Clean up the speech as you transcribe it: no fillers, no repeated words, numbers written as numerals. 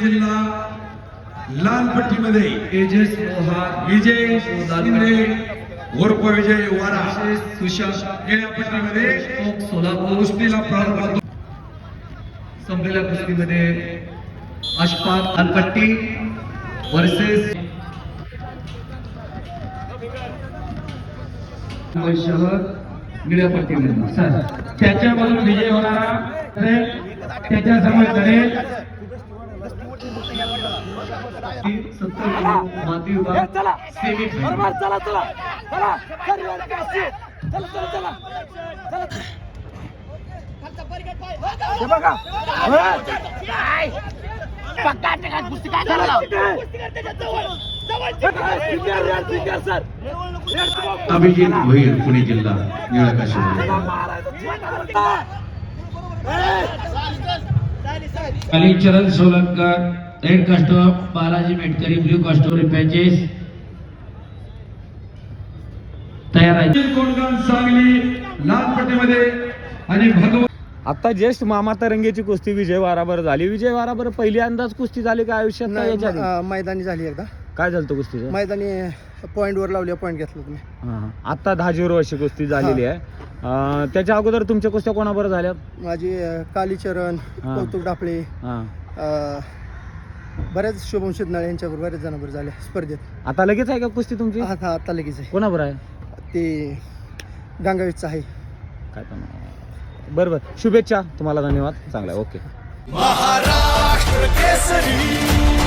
जिल्हा लाल पट्टीमध्ये तेजस मोहार विजय शिंदे उर्फ विजय वारा सुशांत निळ्या पट्टीमध्ये सोलापूर कुस्तीला प्रारंभ होतो. संपलेल्या कुस्तीमध्ये अशफाक लालपट्टी वर्सेस शहर निळ्या पट्टीमध्ये. सर त्याच्यामधून विजय होणारा त्याच्या समोर माती विभाग सेमी अभिजित भोईर पुणे जिल्हा निळा काश्मीर. कालीचरण सोलंकर रेड कास्टवर बालाजी मेटकरी ब्ल्यू कास्टवर पॅचेस तयार आहे. कोणगाव सांगली लाल पट्टीमध्ये आणि भगवान आता ज्येष्ठ मामा तरंगेची कुस्ती विजय वाराबर झाली. विजय वाराबर पहिल्यांदाच कुस्ती झाली का आयुष्यात? का याच्या आधी? मैदानी झाली एकदा. काय झालं होतं कुस्तीचं? मैदानी पॉइंट वर लावली, पॉइंट घेतला तुम्ही. आता 10-0 अशी कुस्ती झालेली आहे. त्याच्या अगोदर तुमच्या कुस्त्या कोणाबरोबर झाल्यात? माझी कालीचरण, कौतुक डापळे, बऱ्याच शुभम शिदनाळे यांच्याबरोबर बऱ्याच जणांबरोबर झाल्या स्पर्धेत. आता लगेच आहे का कुस्ती तुमची? आता लगेच आहे. कोणाबरोबर आहे? ते गंगावीचचं आहे. काय बरं. शुभेच्छा तुम्हाला, धन्यवाद. चांगला आहे. ओके. महाराष्ट्र केसरी